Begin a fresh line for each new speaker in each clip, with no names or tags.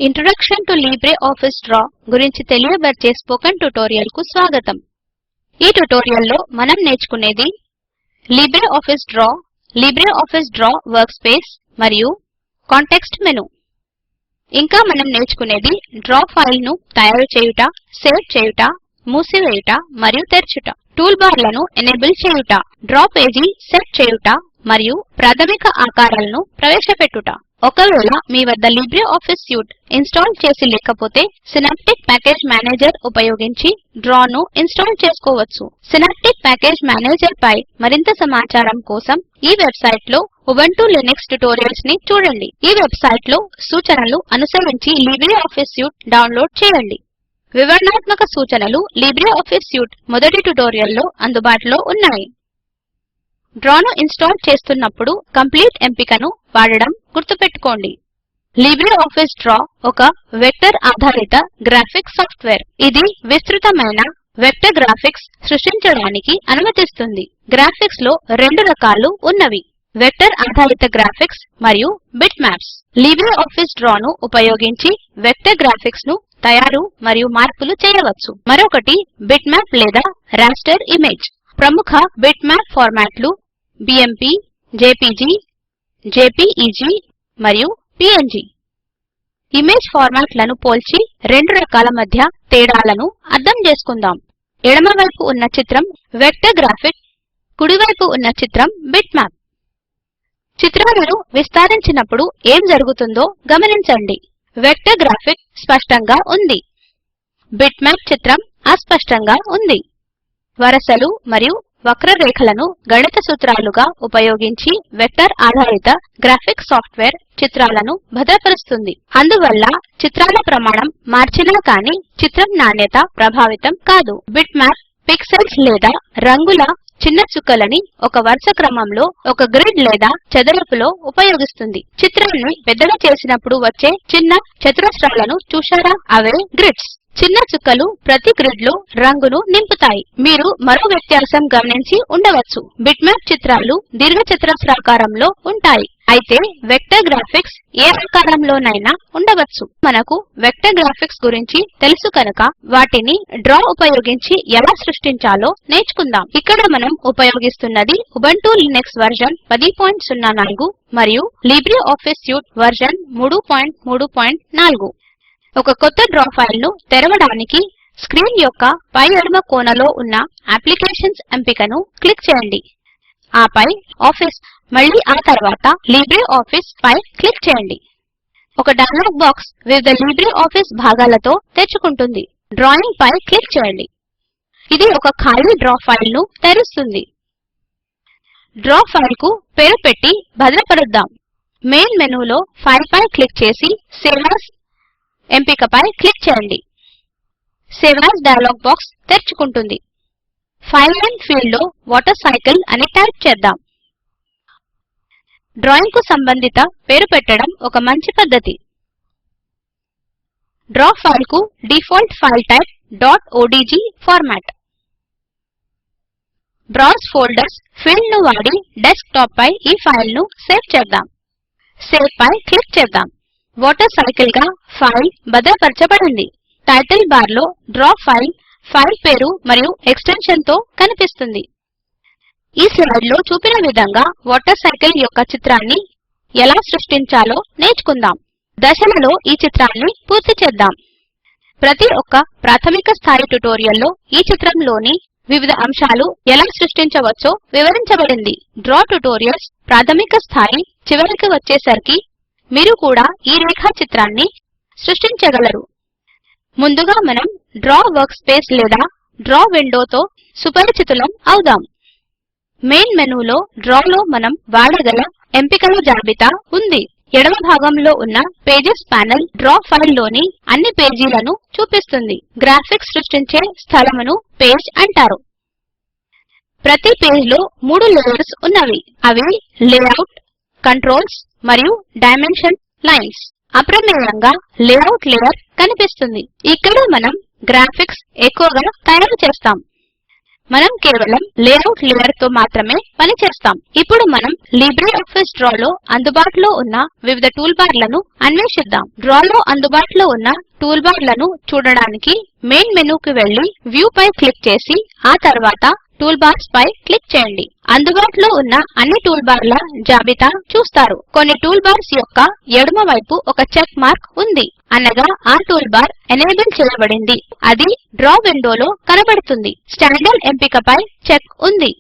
Introduction to LibreOffice draw గురించి తెలియబరిచే spoken tutorial కు స్వాగతం. ఈ ట్యుటోరియల్ లో మనం నేర్చుకునేది లిబ్రిఆఫిస్ డ్రా వర్క్స్పేస్ మరియు కాంటెక్స్ట్ మెను. ఇంకా మనం నేర్చుకునేది డ్రా ఫైల్ ను తయారు చేయుట, సేవ్ చేయుట, మూసివేయుట మరియు తెరచుట, టూల్ బార్లను ఎనేబుల్ చేయుట, డ్రా పేజీ సెట్ చేయుట మరియు ప్రాథమిక ఆకారాలను ప్రవేశపెట్టుట. ఒకవేళ మీ వద్ద లిబ్రిఆఫిస్ సూట్ ఇన్స్టాల్ చేసి లేకపోతే సినాప్టిక్ ప్యాకేజ్ మేనేజర్ ఉపయోగించి డ్రా ను ఇన్స్టాల్ చేసుకోవచ్చు. సినాప్టిక్ ప్యాకేజ్ మేనేజర్ పై మరింత సమాచారం కోసం ఈ వెబ్సైట్ లో ఉబుంటూ లినక్స్ ట్యుటోరియల్స్ ని చూడండి. ఈ వెబ్సైట్ లో సూచనలు అనుసరించి లిబ్రిఆఫిస్ సూట్ డౌన్లోడ్ చేయండి. వివరణాత్మక సూచనలు లిబ్రిఆఫిస్ సూట్ మొదటి ట్యుటోరియల్ లో అందుబాటులో ఉన్నాయి. డ్రాను ఇన్స్టాల్ చేస్తున్నప్పుడు కంప్లీట్ ఎంపికను వాడడం గుర్తుపెట్టుకోండి. లిబ్రిఆఫిస్ డ్రా ఒక వెక్టర్ ఆధారిత గ్రాఫిక్స్ సాఫ్ట్వేర్. ఇది విస్తృతమైన వెక్టర్ గ్రాఫిక్స్ సృష్టించడానికి అనుమతిస్తుంది. గ్రాఫిక్స్ లో రెండు రకాలు ఉన్నవి: వెక్టర్ ఆధారిత గ్రాఫిక్స్ మరియు బిట్ మ్యాప్స్. లిబ్రిఆఫిస్ డ్రాను ఉపయోగించి వెక్టర్ గ్రాఫిక్స్ ను తయారు మరియు మార్పులు చేయవచ్చు. మరొకటి బిట్ మ్యాప్ లేదా రాస్టర్ ఇమేజ్. ప్రముఖ బిట్ మ్యాప్ ఫార్మాట్లు బిఎంపి, జేపీజీ, జేపీఈజీ మరియు పీఎన్జీ. ఇమేజ్ ఫార్మాట్లను పోల్చి రెండు రకాల మధ్య తేడాలను అర్థం చేసుకుందాం. ఎడమవైపు ఉన్న చిత్రం వెక్టర్ గ్రాఫిక్, కుడివైపు ఉన్న చిత్రం బిట్ మ్యాప్. చిత్రాలను విస్తరించినప్పుడు ఏం జరుగుతుందో గమనించండి. వెక్టర్ గ్రాఫిక్ స్పష్టంగా ఉంది. బిట్ మ్యాప్ చిత్రం అస్పష్టంగా ఉంది. వరసలు మరియు వక్రరేఖలను గణిత సూత్రాలుగా ఉపయోగించి వెక్టర్ ఆధారిత గ్రాఫిక్స్ సాఫ్ట్వేర్ చిత్రాలను భద్రపరుస్తుంది. అందువల్ల చిత్రాల ప్రమాణం మార్చినా కానీ చిత్రం నాణ్యత ప్రభావితం కాదు. బిట్ మ్యాప్ పిక్సెల్స్ లేదా రంగుల చిన్న చుక్కలని ఒక వరుస క్రమంలో ఒక గ్రిడ్ లేదా చదరపులో ఉపయోగిస్తుంది. చిత్రాన్ని పెద్దగా చేసినప్పుడు వచ్చే చిన్న చతురస్రాలను చూశారా? అవే గ్రిడ్స్. చిన్న చుక్కలు ప్రతి గ్రిడ్ లో రంగును నింపుతాయి. మీరు మరో వ్యత్యాసం గమనించి ఉండవచ్చు. బిట్ మ్యాప్ చిత్రాలు దీర్ఘచతురస్రాకారంలో ఉంటాయి. అయితే వెక్టర్ గ్రాఫిక్స్ ఏ ఆకారంలోనైనా ఉండవచ్చు. మనకు వెక్టర్ గ్రాఫిక్స్ గురించి తెలుసు కనుక వాటిని డ్రా ఉపయోగించి ఎలా సృష్టించాలో నేర్చుకుందాం. ఇక్కడ మనం ఉపయోగిస్తున్నది ఉబుంటూ లినక్స్ వర్షన్ 10.04 మరియు లిబ్రిఆఫిస్ సూట్ వర్షన్ 3.3.4. ఒక కొత్త డ్రా ఫైల్ ను తెరవడానికి స్క్రీన్ యొక్క పై ఎడమ కోనలో ఉన్న అప్లికేషన్స్ ఎంపికను క్లిక్ చేయండి. ఆపై ఆఫీస్, మళ్ళీ ఆ తర్వాత లిబ్రిఆఫిస్ పై క్లిక్ చేయండి. ఒక డయలాగ్ బాక్స్ వివిధ లిబ్రిఆఫిస్ భాగాలతో తెరుచుకుంటుంది. డ్రాయింగ్ పై క్లిక్ చేయండి. ఇది ఒక ఖాళీ డ్రా ఫైల్ ను తెరుస్తుంది. డ్రా ఫైల్ కు పేరు పెట్టి భద్రపరుద్దాం. మెయిన్ మెనూలో ఫైల్ పై క్లిక్ చేసి సేవ్ యాస్ ఎంపికపై క్లిక్ చేయండి. సేవ్ యాస్ డయలాగ్ బాక్స్ తెరుచుకుంటుంది. ఫైల్ నేమ్ ఫీల్డ్ లో వాటర్ సైకిల్ అని టైప్ చేద్దాం. డ్రాయింగ్ కు సంబంధిత పేరు పెట్టడం ఒక మంచి పద్ధతి. డ్రా ఫైల్ కు default file type .odg format. Browse folders field ను వాడి డెస్క్టాప్ పై ఈ ఫైల్ ను సేవ్ చేద్దాం. సేవ్ పై క్లిక్ చేద్దాం. వాటర్ సైకిల్ గా ఫైల్ భద్రపరచబడింది. టైటిల్ బార్ లో డ్రా ఫైల్, ఫైల్ పేరు మరియు ఎక్స్టెన్షన్ తో కనిపిస్తుంది. ఈ స్లైడ్ లో చూపిన విధంగా వాటర్ సైకిల్ యొక్క చిత్రాన్ని ఎలా సృష్టించాలో నేర్చుకుందాం. దశలలో ఈ చిత్రాన్ని పూర్తి చేద్దాం. ప్రతి ఒక్క ప్రాథమిక స్థాయి ట్యుటోరియల్ లో ఈ చిత్రంలోని వివిధ అంశాలు ఎలా సృష్టించవచ్చో వివరించబడింది. డ్రా ట్యుటోరియల్స్ ప్రాథమిక స్థాయి చివరికి వచ్చేసరికి మీరు కూడా ఈ రేఖా చిత్రాన్ని సృష్టించగలరు. ముందుగా మనం డ్రా వర్క్స్పేస్ లేదా డ్రా విండోతో సుపరిచితులం అవుదాం. మెయిన్ మెనూలో డ్రాలో మనం వాడగల ఎంపికల జాబితా ఉంది. ఎడమ భాగంలో ఉన్న పేజెస్ ప్యానెల్ డ్రా ఫైల్ లోని అన్ని పేజీలను చూపిస్తుంది. గ్రాఫిక్స్ సృష్టించే స్థలమును పేజ్ అంటారు. ప్రతి పేజ్ లో 3 లేయర్స్ ఉన్నవి. అవి లేఅవుట్, కంట్రోల్స్ మరియు డైమెన్షన్ లైన్స్. అప్రమేయంగా లేఅవుట్ లేయర్ కనిపిస్తుంది. ఇక్కడ మనం గ్రాఫిక్స్ ఎక్కువగా తయారు చేస్తాం. మనం కేవలం లేఅవుట్ లేయర్ తో మాత్రమే పని చేస్తాం. ఇప్పుడు మనం లిబ్రిఆఫిస్ డ్రా లో అందుబాటులో ఉన్న వివిధ టూల్ బార్లను అన్వేషిద్దాం. డ్రా లో అందుబాటులో ఉన్న టూల్ బార్లను చూడడానికి మెయిన్ మెనూకి వెళ్లి వ్యూ పై క్లిక్ చేసి ఆ తర్వాత టూల్ బార్స్ పై క్లిక్ చేయండి. అందుబాటులో ఉన్న అన్ని టూల్ బార్ల జాబితా చూస్తారు. కొన్ని టూల్ బార్స్ యొక్క ఎడమ వైపు ఒక చెక్ మార్క్ ఉంది, అనగా ఆ టూల్ బార్ ఎనేబుల్ చేయబడింది. అది డ్రా విండోలో కనబడుతుంది. స్టాండర్డ్ ఎంపికపై చెక్ ఉంది.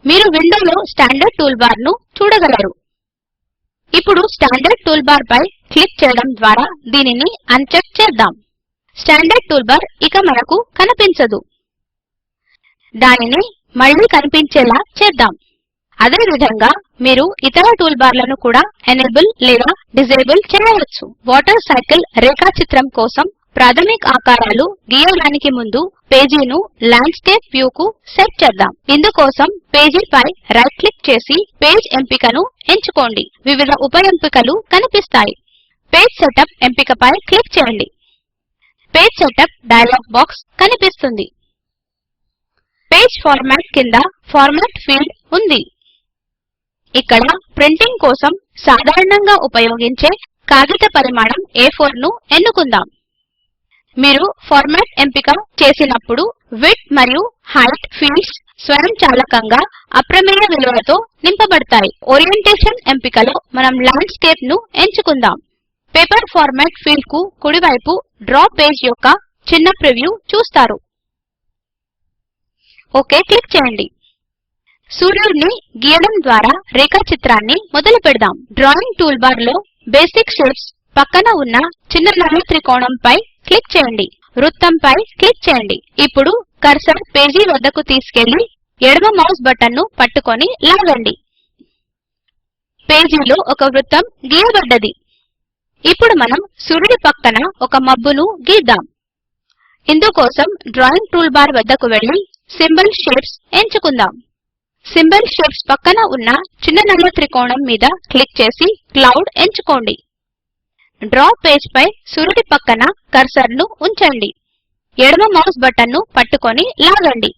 మీరు విండోలో స్టాండర్డ్ టూల్ బార్ ను చూడగలరు. ఇప్పుడు స్టాండర్డ్ టూల్ బార్ పై క్లిక్ చేయడం ద్వారా దీనిని అన్చెక్ చేద్దాం. స్టాండర్డ్ టూల్ బార్ ఇక మనకు కనిపించదు. దానిని మళ్ళీ కనిపించేలా చేద్దాం. అదే విధంగా మీరు ఇతర టూల్ బార్లను కూడా ఎనేబుల్ లేదా డిజేబుల్ చేయవచ్చు. వాటర్ సైకిల్ రేఖాచిత్రం కోసం ప్రాథమిక ఆకారాలు గీయడానికి ముందు పేజీను ల్యాండ్స్కేప్ వ్యూకు సెట్ చేద్దాం. ఇందుకోసం పేజీపై రైట్ క్లిక్ చేసి పేజ్ ఎంపికను ఎంచుకోండి. వివిధ ఉప ఎంపికలు కనిపిస్తాయి. పేజ్ సెటప్ ఎంపికపై క్లిక్ చేయండి. పేజ్ సెటప్ డయలాగ్ బాక్స్ కనిపిస్తుంది. పేజ్ ఫార్మాట్ కింద ఫార్మాట్ ఫీల్డ్ ఉంది. ఇక్కడ ప్రింటింగ్ కోసం సాధారణంగా ఉపయోగించే కాగిత పరిమాణం A4 ను ఎన్నుకుందాం. మీరు ఫార్మాట్ ఎంపిక చేసినప్పుడు విడ్త్ మరియు హైట్ ఫీల్డ్స్ స్వయంచాలకంగా అప్రమేయ విలువలతో నింపబడతాయి. ఓరియంటేషన్ ఎంపికలో మనం ల్యాండ్స్కేప్ ను ఎంచుకుందాం. పేపర్ ఫార్మాట్ ఫీల్డ్ కు కుడివైపు డ్రా పేజ్ యొక్క చిన్న ప్రివ్యూ చూస్తారు. ఓకే క్లిక్ చేయండి. సూర్యుడిని గీయడం ద్వారా రేఖాచిత్రాన్ని మొదలు పెడదాం. డ్రాయింగ్ టూల్ బార్ లో బేసిక్ షేప్స్ పక్కన ఉన్న చిన్న నల్ల త్రికోణంపై క్లిక్ చేయండి. వృత్తంపై క్లిక్ చేయండి. ఇప్పుడు కర్సర్ పేజీ వద్దకు తీసుకెళ్లి ఎడమ మౌస్ బటన్ ను పట్టుకొని లాగండి. పేజీలో ఒక వృత్తం గీయబడ్డది. ఇప్పుడు మనం సూర్యుడి పక్కన ఒక మబ్బును గీద్దాం. ఇందుకోసం డ్రాయింగ్ టూల్ బార్ వద్దకు వెళ్లి సింబల్ షేప్స్ ఎంచుకుందాం. సింబల్ షేప్స్ పక్కన ఉన్న చిన్న నల్ల త్రికోణం మీద క్లిక్ చేసి క్లౌడ్ ఎంచుకోండి. డ్రా పేజ్ పై సూర్యుడి పక్కన కర్సర్ ను ఉంచండి. ఎడమ మౌస్ బటన్ ను పట్టుకొని లాగండి.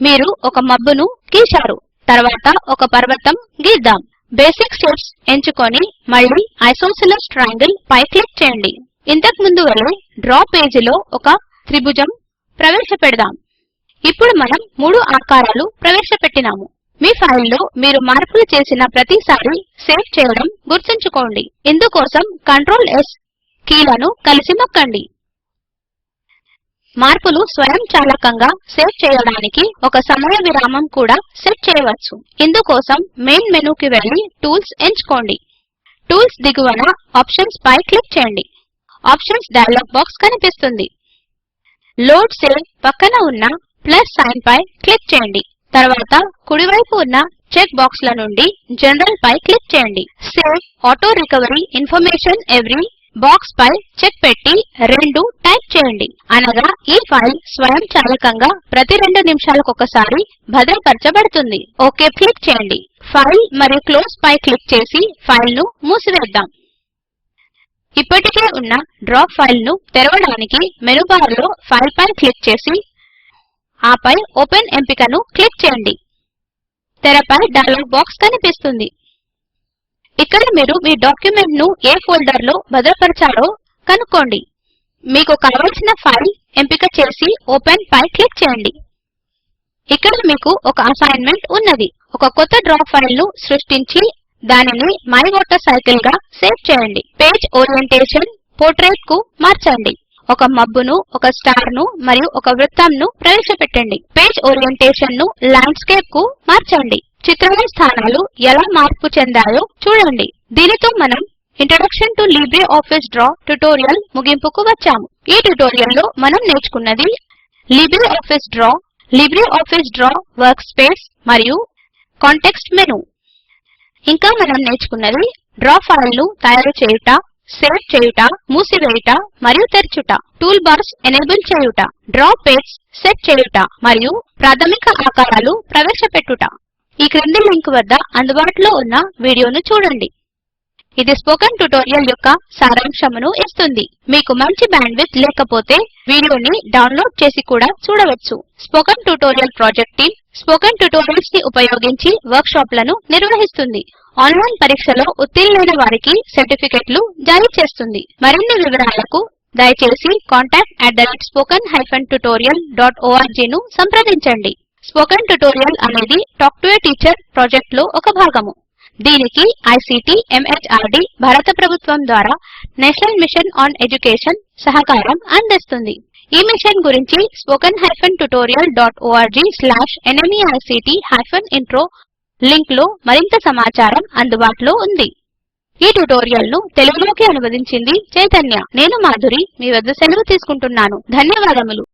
మీరు ఒక మబ్బును గీశారు. తర్వాత ఒక పర్వతం గీద్దాం. బేసిక్ షేప్స్ ఎంచుకొని మళ్ళీ ఐసోసెలస్ ట్రయాంగిల్ పై క్లిక్ చేయండి. ఇంతకు ముందు వలె డ్రా పేజీలో ఒక త్రిభుజం ప్రవేశపెడదాం. ఇప్పుడు మనం 3 ఆకారాలు ప్రవేశపెట్టినాము. మీ ఫైల్లో మీరు మార్పులు చేసిన ప్రతిసారి సేవ్ చేయడం గుర్తుంచుకోండి. ఇందుకోసం Ctrl+S కీలను కలిసి నొక్కండి. మార్పులు స్వయంచాలకంగా సేవ్ చేయడానికి ఒక సమయ విరామం కూడా సెట్ చేయవచ్చు. ఇందుకోసం మెయిన్ మెనూకి వెళ్లి టూల్స్ ఎంచుకోండి. టూల్స్ దిగువన ఆప్షన్స్ పై క్లిక్ చేయండి. ఆప్షన్స్ డయలాగ్ బాక్స్ కనిపిస్తుంది. లోడ్ సేవ్ పక్కన ఉన్న ప్లస్ సైన్ పై క్లిక్ చేయండి. తర్వాత కుడివైపు ఉన్న చెక్ బాక్స్ల నుండి జనరల్ పై క్లిక్ చేయండి. Save auto recovery information every box పై చెక్ పెట్టి 2 టైప్ చేయండి. అనగా ఈ ఫైల్ స్వయంచాలకంగా ప్రతి 2 నిమిషాలకొకసారి భద్రపరచబడుతుంది. ఓకే క్లిక్ చేయండి. ఫైల్ మరియు క్లోజ్ పై క్లిక్ చేసి ఫైల్ ను మూసివేద్దాం. ఇప్పటికే ఉన్న డ్రా ఫైల్ ను తెరవడానికి మెనూ బార్ లో ఫైల్ పై క్లిక్ చేసి ఆపై ఓపెన్ ఎంపికను క్లిక్ చేయండి. తెరపై డయలాగ్ బాక్స్ కనిపిస్తుంది. ఇక్కడ మీరు మీ డాక్యుమెంట్ ను ఏ ఫోల్డర్ లో భద్రపరచాలో కనుక్కోండి. మీకు కావలసిన ఫైల్ ఎంపిక చేసి ఓపెన్ పై క్లిక్ చేయండి. ఇక్కడ మీకు ఒక అసైన్మెంట్ ఉన్నది. ఒక కొత్త డ్రా ఫైల్ ను సృష్టించి దానిని మై వాటర్ సైకిల్ గా సేవ్ చేయండి. పేజ్ ఓరియంటేషన్ పోర్ట్రైట్ కు మార్చండి. ఒక మబ్బును, ఒక స్టార్ ను మరియు ఒక వృత్తంను ప్రవేశపెట్టండి. పేజ్ ఓరియంటేషన్ ను ల్యాండ్స్కేప్ కు మార్చండి. చిత్రాల స్థానాలు ఎలా మార్పు చెందాయో చూడండి. దీనితో మనం introduction to LibreOffice draw tutorial ముగింపుకు వచ్చాము. ఈ ట్యుటోరియల్ లో మనం నేర్చుకున్నది లిబ్రిఆఫిస్ డ్రా వర్క్ స్పేస్ మరియు కాంటెక్స్ట్ మెనూ. ఇంకా మనం నేర్చుకున్నది డ్రా ఫైల్ ను తయారు చేయుట, సేవ్ చేయుట, మూసివేయుట మరియు తెరచుట, టూల్ బార్స్ ఎనేబుల్ చేయుట, డ్రా పేజ్ సెట్ చేయుట మరియు ప్రాథమిక ఆకారాలు ప్రవేశపెట్టుట. ఈ క్రింది లింక్ వద్ద అందుబాటులో ఉన్న వీడియోను చూడండి. ఇది స్పోకెన్ ట్యుటోరియల్ యొక్క సారాంశమును ఇస్తుంది. మీకు మంచి బ్యాండ్విడ్త్ లేకపోతే వీడియోని డౌన్లోడ్ చేసి కూడా చూడవచ్చు. Spoken tutorial project team spoken tutorials ని ఉపయోగించి వర్క్ షాపులను నిర్వహిస్తుంది. ఆన్లైన్ పరీక్షలో ఉత్తీర్ణులైన వారికి సర్టిఫికెట్లు జారీ చేస్తుంది. మరిన్ని వివరాలకు దయచేసి contact@spoken-tutorial.org ను సంప్రదించండి. స్పోకెన్ ట్యుటోరియల్ అనేది talk to A teacher project లో ఒక భాగము. దీనికి ఐసీటీ ఎంహార్డీ భారత ప్రభుత్వం ద్వారా నేషనల్ మిషన్ ఆన్ ఎడ్యుకేషన్ సహకారం అందిస్తుంది. ఈ మిషన్ గురించి spoken-tutorial.org/nmeict-intro లింక్ లో మరింత సమాచారం అందుబాటులో ఉంది. ఈ ట్యుటోరియల్ ను తెలుగులోకి అనువదించింది చైతన్య. నేను మాధురి మీ వద్ద సెలవు తీసుకుంటున్నాను. ధన్యవాదములు.